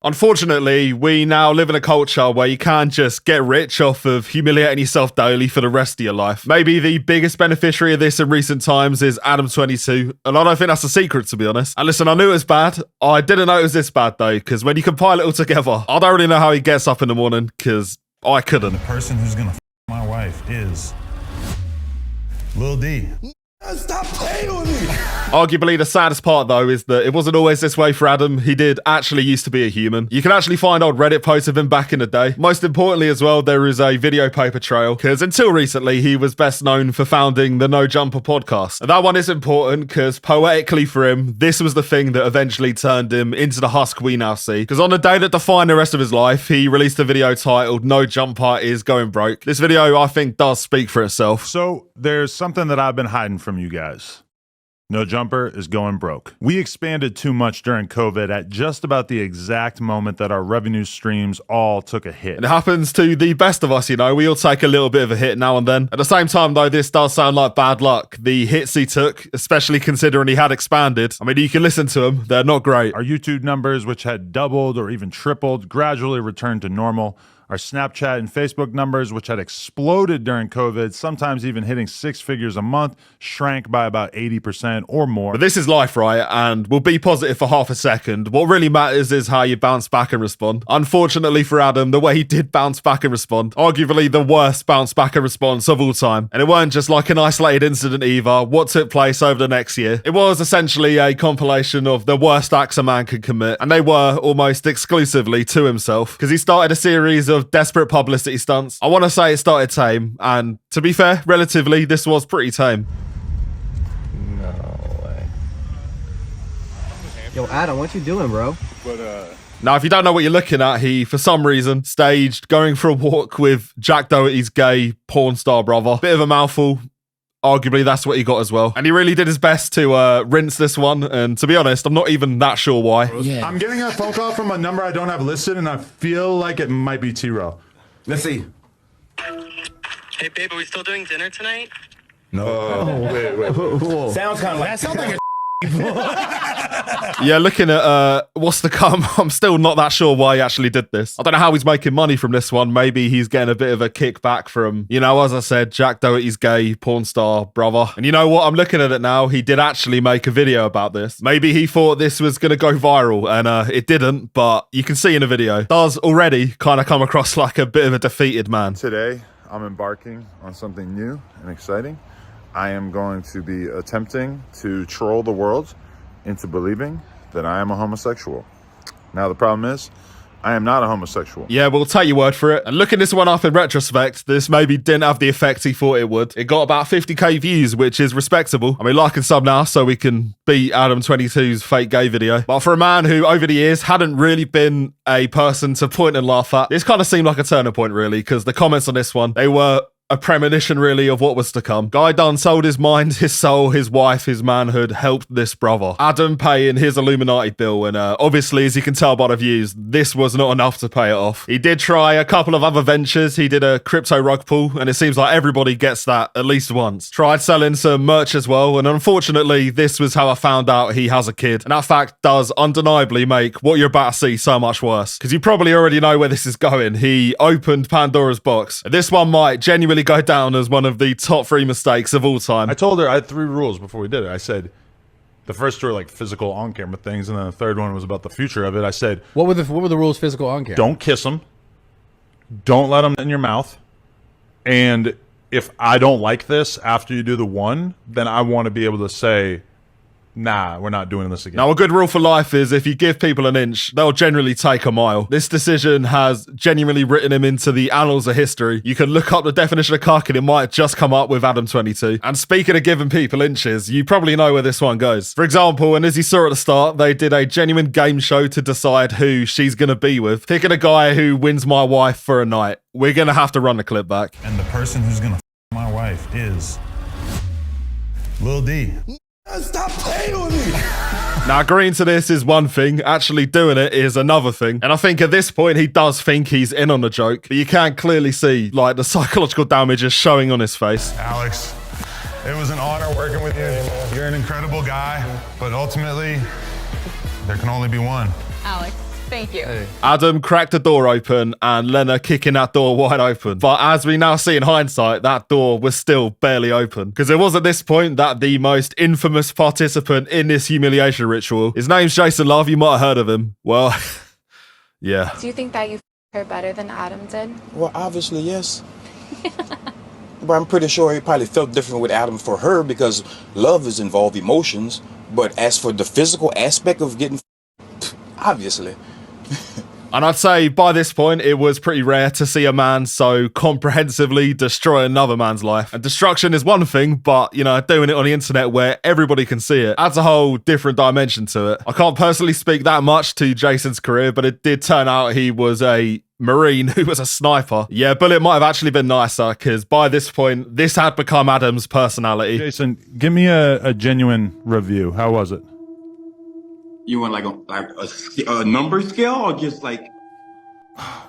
Unfortunately, we now live in a culture where you can't just get rich off of humiliating yourself daily for the rest of your life. Maybe the biggest beneficiary of this in recent times is Adam22, and I don't think that's a secret, to be honest. And listen, I knew it was bad. I didn't know it was this bad, though, because when you compile it all together, I don't really know how he gets up in the morning, because I couldn't. The person who's gonna f my wife is Lil D. Stop playing with me! Arguably, the saddest part, though, is that it wasn't always this way for Adam. He did actually used to be a human. You can actually find old Reddit posts of him back in the day. Most importantly as well, there is a video paper trail, because until recently, he was best known for founding the No Jumper podcast. And that one is important, because poetically for him, this was the thing that eventually turned him into the husk we now see. Because on the day that defined the rest of his life, he released a video titled No Jumper is Going Broke. This video, I think, does speak for itself. So there's something that I've been hiding from you guys. No Jumper is going broke. We expanded too much during COVID at just about the exact moment that our revenue streams all took a hit. And it happens to the best of us, you know. We all take a little bit of a hit now and then. At the same time, though, this does sound like bad luck. The hits he took, especially considering he had expanded, I mean, you can listen to them. They're not great. Our YouTube numbers, which had doubled or even tripled, gradually returned to normal. Our Snapchat and Facebook numbers, which had exploded during COVID, sometimes even hitting 6 figures a month, shrank by about 80% or more. But this is life, right? And we'll be positive for half a second. What really matters is how you bounce back and respond. Unfortunately for Adam, the way he did bounce back and respond, arguably the worst bounce back and response of all time. And it weren't just like an isolated incident either. What took place over the next year? It was essentially a compilation of the worst acts a man could commit. And they were almost exclusively to himself. Because he started a series of desperate publicity stunts. I want to say it started tame, and to be fair, relatively, this was pretty tame. No way. Yo, Adam, what you doing, bro? Now, if you don't know what you're looking at, he, for some reason, staged going for a walk with Jack Doherty's gay porn star brother. Bit of a mouthful. Arguably, that's what he got as well. And he really did his best to rinse this one. And to be honest, I'm not even that sure why. Yeah. I'm getting a phone call from a number I don't have listed, and I feel like it might be T-Row. Let's see. Hey, babe, are we still doing dinner tonight? No. Wait. Sounds kind of like... That sounds like a Yeah, looking at what's to come, I'm still not that sure why he actually did this. I don't know how he's making money from this one. Maybe he's getting a bit of a kickback from, you know, as I said, Jack Doherty's gay porn star brother. And you know what? I'm looking at it now. He did actually make a video about this. Maybe he thought this was going to go viral, and it didn't, but you can see in the video, does already kind of come across like a bit of a defeated man. Today, I'm embarking on something new and exciting. I am going to be attempting to troll the world into believing that I am a homosexual. Now, the problem is, I am not a homosexual. Yeah, we'll take your word for it. And looking this one up in retrospect, this maybe didn't have the effect he thought it would. It got about 50k views, which is respectable. I mean, like and sub now, so we can beat Adam22's fake gay video. But for a man who, over the years, hadn't really been a person to point and laugh at, this kind of seemed like a turning point, really, because the comments on this one, they were a premonition, really, of what was to come. Guy done sold his mind, his soul, his wife, his manhood, helped this brother. Adam paying his Illuminati bill, and obviously, as you can tell by the views, this was not enough to pay it off. He did try a couple of other ventures. He did a crypto rug pull, and it seems like everybody gets that at least once. Tried selling some merch as well, and unfortunately, this was how I found out he has a kid. And that fact does undeniably make what you're about to see so much worse. Because you probably already know where this is going. He opened Pandora's box. And this one might genuinely go down as one of the top 3 mistakes of all time. I told her I had 3 rules before we did it. I said, the first 2 are like physical on-camera things, and then the third one was about the future of it. I said, what were the rules physical on camera? don't kiss them, don't let them in your mouth, and if I don't like this after you do the one, then I want to be able to say, nah, we're not doing this again. Now, a good rule for life is if you give people an inch, they'll generally take a mile. This decision has genuinely written him into the annals of history. You can look up the definition of cock and it might just come up with Adam22. And speaking of giving people inches, you probably know where this one goes. For example, and as you saw at the start, they did a genuine game show to decide who she's going to be with. Picking a guy who wins my wife for a night. We're going to have to run the clip back. And the person who's gonna f my wife is Lil D. Stop playing with me! Now, agreeing to this is one thing. Actually doing it is another thing. And I think at this point, he does think he's in on the joke. But you can clearly see, like, the psychological damage is showing on his face. Alex, it was an honor working with you. You're an incredible guy, but ultimately, there can only be one. Alex, Thank you. Adam cracked the door open and Lena kicking that door wide open. But as we now see in hindsight, that door was still barely open. Because it was at this point that the most infamous participant in this humiliation ritual, his name's Jason Luv, you might have heard of him. Well, yeah. Do you think that you f***ed her better than Adam did? Well, obviously, yes. But I'm pretty sure he probably felt different with Adam for her because love is involved emotions. But as for the physical aspect of getting obviously. And I'd say by this point, it was pretty rare to see a man so comprehensively destroy another man's life. And destruction is one thing, but, you know, doing it on the internet where everybody can see it adds a whole different dimension to it. I can't personally speak that much to Jason's career, but it did turn out he was a Marine who was a sniper. Yeah, but it might have actually been nicer because by this point, this had become Adam's personality. Jason, give me a genuine review. How was it? You want like a number scale or just like...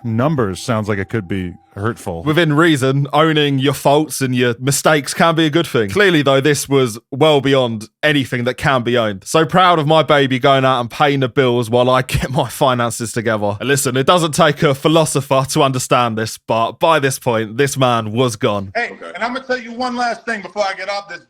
Numbers sounds like it could be hurtful. Within reason, owning your faults and your mistakes can be a good thing. Clearly, though, this was well beyond anything that can be owned. So proud of my baby going out and paying the bills while I get my finances together. And listen, it doesn't take a philosopher to understand this, but by this point, this man was gone. Hey, and I'm going to tell you one last thing before I get off this,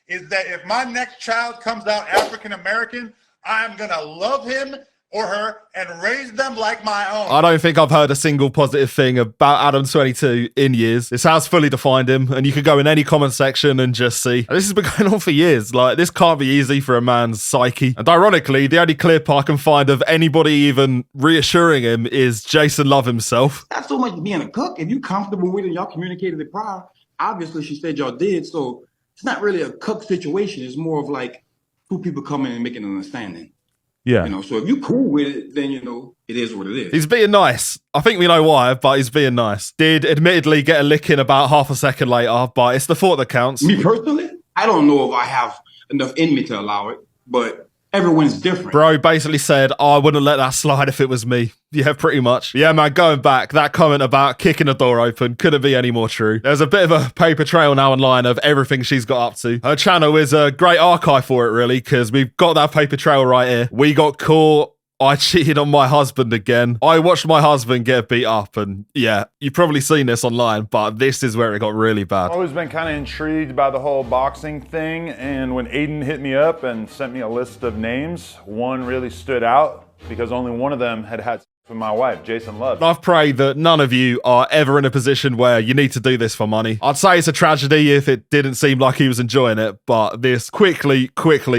is that if my next child comes out African-American, I'm going to love him or her and raise them like my own. I don't think I've heard a single positive thing about Adam22 in years. This has fully defined him, and you could go in any comment section and just see. And this has been going on for years. Like, this can't be easy for a man's psyche. And ironically, the only clip I can find of anybody even reassuring him is Jason Luv himself. Not so much being a cook. If you're comfortable with it, y'all communicated it prior. Obviously, she said y'all did, so it's not really a cook situation. It's more of like two people coming and making an understanding. Yeah. You know, so if you're cool with it, then, you know, it is what it is. He's being nice. I think we know why, but he's being nice. Did admittedly get a lick in about half a second later, but it's the thought that counts. Me personally, I don't know if I have enough in me to allow it, but everyone's different. Bro basically said, I wouldn't let that slide if it was me. Yeah, pretty much. Yeah, man, going back, that comment about kicking the door open couldn't be any more true. There's a bit of a paper trail now online of everything she's got up to. Her channel is a great archive for it, really, because we've got that paper trail right here. We got caught. I cheated on my husband again. I watched my husband get beat up, and yeah, you've probably seen this online, but this is where it got really bad. I've always been kind of intrigued by the whole boxing thing, and when Aiden hit me up and sent me a list of names, one really stood out because only one of them had sex with my wife, Jason Luv. I've prayed that none of you are ever in a position where you need to do this for money. I'd say it's a tragedy if it didn't seem like he was enjoying it, but this quickly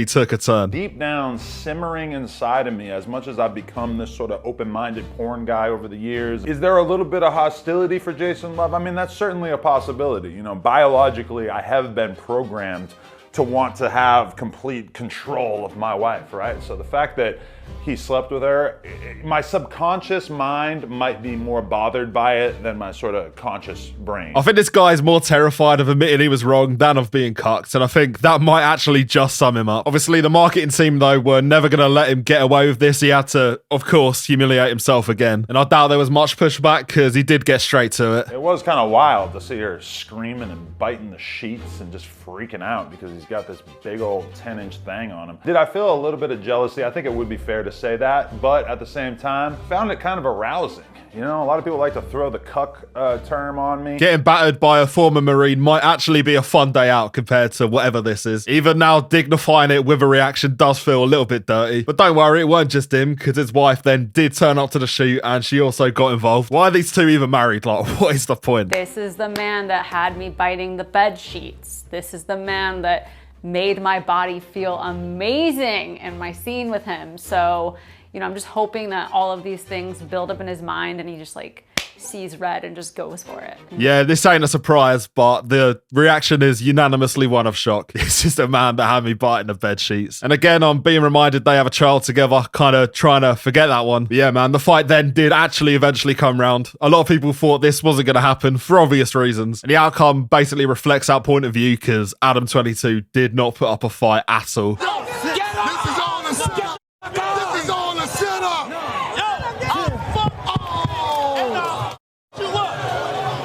took a turn. Deep down, simmering inside of me, as much as I've become this sort of open-minded porn guy over the years, is there a little bit of hostility for Jason Luv? I mean, that's certainly a possibility. You know, biologically, I have been programmed to want to have complete control of my wife, right? So the fact that he slept with her, my subconscious mind might be more bothered by it than my sort of conscious brain. I think this guy's more terrified of admitting he was wrong than of being cucked, and I think that might actually just sum him up. Obviously, the marketing team, though, were never going to let him get away with this. He had to, of course, humiliate himself again. And I doubt there was much pushback because he did get straight to it. It was kind of wild to see her screaming and biting the sheets and just freaking out because he's got this big old 10-inch thing on him. Did I feel a little bit of jealousy? I think it would be fair to say that, but at the same time, found it kind of arousing. You know, a lot of people like to throw the cuck term on me. Getting battered by a former Marine might actually be a fun day out compared to whatever this is. Even now, dignifying it with a reaction does feel a little bit dirty. But don't worry, it weren't just him, because his wife then did turn up to the shoot and she also got involved. Why are these two even married? Like, what is the point? This is the man that had me biting the bed sheets. This is the man that made my body feel amazing in my scene with him. So, you know, I'm just hoping that all of these things build up in his mind and he just like sees red and just goes for it. Yeah, this ain't a surprise, but the reaction is unanimously one of shock. It's just a man that had me biting the bed sheets. And again, I'm being reminded they have a child together, kind of trying to forget that one. But yeah, man, the fight then did actually eventually come round. A lot of people thought this wasn't going to happen for obvious reasons. And the outcome basically reflects our point of view because Adam22 did not put up a fight at all.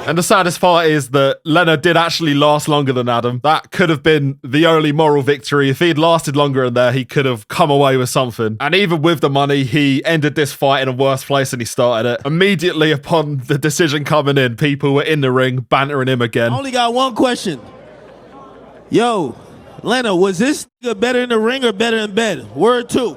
And the saddest part is that Lena did actually last longer than Adam. That could have been the only moral victory. If he'd lasted longer in there, he could have come away with something. And even with the money, he ended this fight in a worse place than he started it. Immediately upon the decision coming in, people were in the ring bantering him again. I only got one question. Yo, Lena, was this better in the ring or better in bed? Word 2.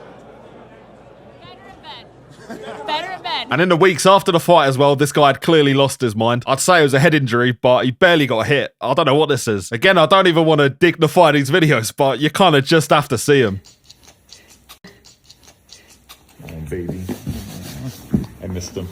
Better in bed. And in the weeks after the fight as well, this guy had clearly lost his mind. I'd say it was a head injury, but he barely got hit. I don't know what this is. Again, I don't even want to dignify these videos, but you kind of just have to see him. Oh, baby. I missed him.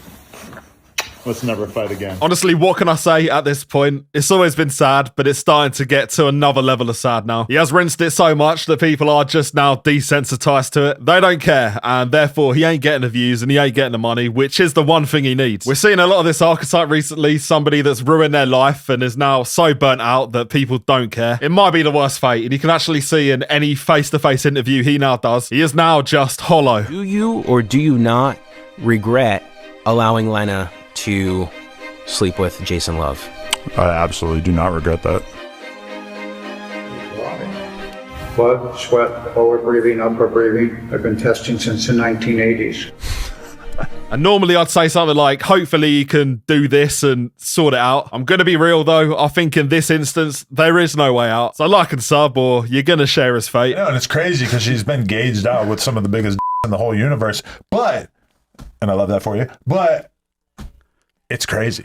Let's never fight again. Honestly, what can I say at this point? It's always been sad, but it's starting to get to another level of sad now. He has rinsed it so much that people are just now desensitized to it. They don't care, and therefore he ain't getting the views and he ain't getting the money, which is the one thing he needs. We're seeing a lot of this archetype recently, somebody that's ruined their life and is now so burnt out that people don't care. It might be the worst fate, and you can actually see in any face-to-face interview he now does, he is now just hollow. Do you or do you not regret allowing Lena to sleep with Jason Luv? I absolutely do not regret that. Blood, sweat, forward breathing, upper breathing. I've been testing since the 1980s. And normally I'd say something like, hopefully you can do this and sort it out. I'm going to be real though. I think in this instance, there is no way out. So like and sub or you're going to share his fate. Yeah, and it's crazy because she's been gauged out with some of the biggest in the whole universe. But, and I love that for you, but it's crazy.